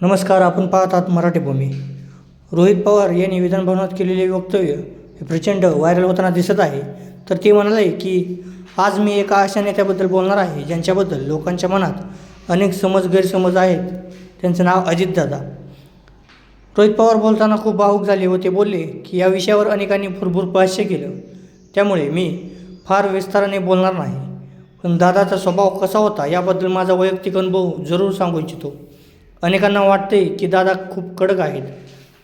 नमस्कार. आपण पाहत आहात मराठी भूमी. रोहित पवार यांनी विधानभवनात केलेले वक्तव्य हे प्रचंड व्हायरल होताना दिसत आहे. तर ते म्हणाले की आज मी एका अशा नेत्याबद्दल बोलणार आहे ज्यांच्याबद्दल लोकांच्या मनात अनेक गैरसमज आहेत. त्यांचं नाव अजितदादा. रोहित पवार बोलताना खूप भावूक झाले व ते बोलले की या विषयावर अनेकांनी भरपूर भाष्य केलं, त्यामुळे मी फार विस्ताराने बोलणार नाही. पण दादाचा स्वभाव कसा होता याबद्दल माझा वैयक्तिक अनुभव जरूर सांगू इच्छितो. अनेकांना वाटते की दादा खूप कडक आहेत,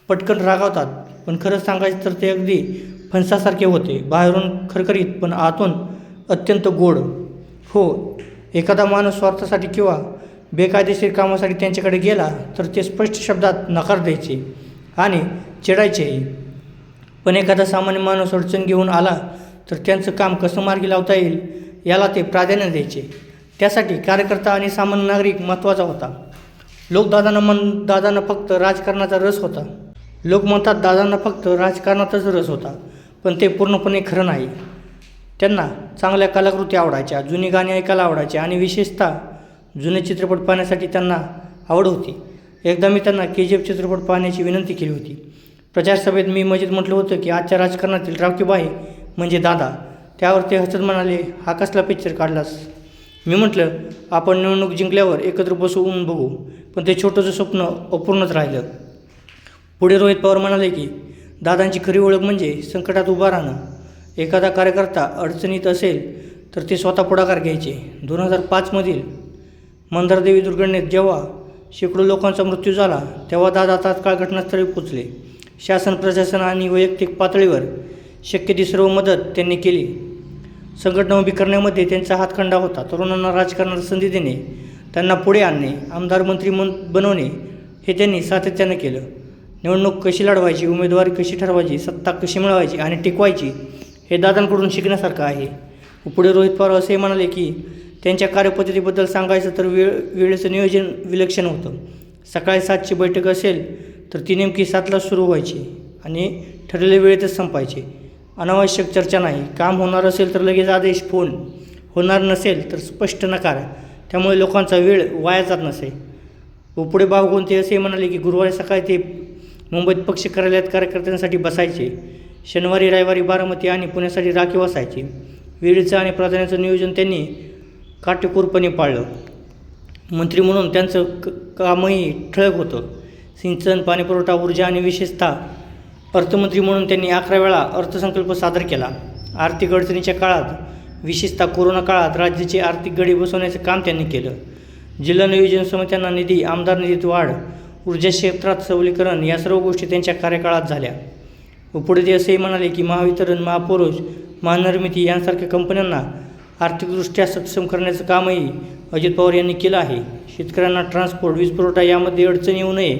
पटकन रागावतात, पण खरं सांगायचं तर ते अगदी फणसासारखे होते. बाहेरून खरखरीत पण आतून अत्यंत गोड. हो, एखादा माणूस स्वार्थासाठी किंवा बेकायदेशीर कामासाठी त्यांच्याकडे गेला तर ते स्पष्ट शब्दात नकार द्यायचे आणि चिडायचेही. पण एखादा सामान्य माणूस अडचण घेऊन आला तर त्यांचं काम कसं मार्गी लावता येईल याला ते प्राधान्य द्यायचे. त्यासाठी कार्यकर्ता आणि सामान्य नागरिक महत्त्वाचा होता. दादांना फक्त राजकारणाचा रस होता. लोक म्हणतात दादांना फक्त राजकारणातच रस होता, पण ते पूर्णपणे खरं नाही. त्यांना चांगल्या कलाकृती आवडायच्या, जुनी गाणी ऐकायला आवडायची आणि विशेषतः जुने चित्रपट पाहण्यासाठी त्यांना आवड होती. एकदा मी त्यांना KGF चित्रपट पाहण्याची विनंती केली होती. प्रचारसभेत मी मजेत म्हटलं होतं की आजच्या राजकारणातील रावकीबाई म्हणजे दादा. त्यावर ते हसत म्हणाले, हा कसला पिक्चर काढलास? मी म्हटलं, आपण निवडणूक जिंकल्यावर एकत्र बसवून बघू. पण ते छोटंसं स्वप्न अपूर्णच राहिलं. पुढे रोहित पवार म्हणाले की दादांची खरी ओळख म्हणजे संकटात उभा राहणं. एखादा कार्यकर्ता अडचणीत असेल तर ते स्वतः पुढाकार घ्यायचे. 2005मधील मंदारदेवी दुर्घटनेत जेव्हा शेकडो लोकांचा मृत्यू झाला तेव्हा दादा तात्काळ घटनास्थळी पोचले. शासन, प्रशासन आणि वैयक्तिक पातळीवर शक्य ती सर्व मदत त्यांनी केली. संघटना उभी करण्यामध्ये त्यांचा हातखंडा होता. तरुणांना राजकारणात संधी देणे, त्यांना पुढे आणणे, आमदार मंत्री बनवणे हे त्यांनी सातत्यानं केलं. निवडणूक कशी लढवायची, उमेदवारी कशी ठरवायची, सत्ता कशी मिळवायची आणि टिकवायची हे दादांकडून शिकण्यासारखं आहे. पुढे रोहित पवार असे म्हणाले की त्यांच्या कार्यपद्धतीबद्दल सांगायचं तर वेळेचं नियोजन विलक्षण होतं. सकाळी 7ची बैठक असेल तर ती नेमकी 7ला सुरू व्हायची आणि ठरलेल्या वेळेतच संपायची. अनावश्यक चर्चा नाही. काम होणार असेल तर लगेच आदेश, फोन. होणार नसेल तर स्पष्ट नकार. त्यामुळे लोकांचा वेळ वाया जात नसे. पुढे भाऊ ते असे म्हणाले की गुरुवारी सकाळी ते मुंबईत पक्ष कार्यालयात कार्यकर्त्यांसाठी बसायचे. शनिवारी, रविवारी बारामती आणि पुण्यासाठी राखीव असायचे. वेळेचं आणि प्राधान्याचं नियोजन त्यांनी काटेकोरपणे पाळलं. मंत्री म्हणून त्यांचं कामही ठळक होतं. सिंचन, पाणीपुरवठा, ऊर्जा आणि विशेषतः अर्थमंत्री म्हणून त्यांनी 11 वेळा अर्थसंकल्प सादर केला. आर्थिक अडचणीच्या काळात, विशेषतः कोरोना काळात राज्याची आर्थिक गडी बसवण्याचं काम त्यांनी केलं. जिल्हा नियोजन समित्यांना निधी, आमदार निधीत वाढ, ऊर्जा क्षेत्रात सबलीकरण या सर्व गोष्टी त्यांच्या कार्यकाळात झाल्या. पुढे ते असेही म्हणाले की महावितरण, महापुरुष, महानिर्मिती यांसारख्या कंपन्यांना आर्थिकदृष्ट्या सक्षम करण्याचं कामही अजित पवार यांनी केलं आहे. शेतकऱ्यांना ट्रान्सपोर्ट, वीज पुरवठा यामध्ये अडचण येऊ नये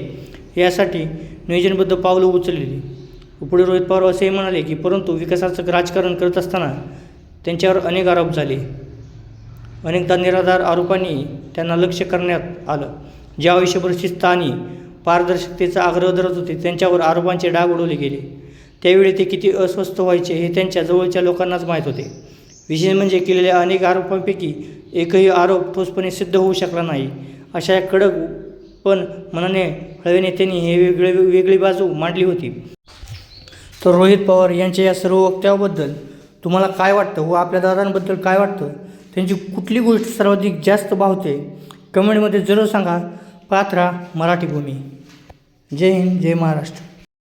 यासाठी नियोजनबद्ध पावलं उचललेली. पुढे रोहित पवार असेही म्हणाले की परंतु विकासाचं राजकारण करत असताना त्यांच्यावर अनेक आरोप झाले. अनेकदा निराधार आरोपांनी त्यांना लक्ष्य करण्यात आलं. जे आयुष्यभर शिस्त आणि पारदर्शकतेचा आग्रह धरत होते त्यांच्यावर आरोपांचे डाग उडवले गेले. त्यावेळी ते किती अस्वस्थ व्हायचे हे त्यांच्या जवळच्या लोकांनाच माहीत होते. विशेष म्हणजे केलेल्या अनेक आरोपांपैकी एकही आरोप ठोसपणे सिद्ध होऊ शकला नाही. अशा या कडक पण मनाने हळवे नेत्यांनी हे वेगळी बाजू मांडली होती. तर रोहित पवार यांच्या या सर्व वक्तव्याबद्दल तुम्हाला काय वाटतं व आपल्या दादांबद्दल काय वाटतं, त्यांची कुठली गोष्ट सर्वाधिक जास्त भावते कमेंटमध्ये जरूर सांगा. पाहत राहा मराठी भूमी. जय हिंद, जय महाराष्ट्र.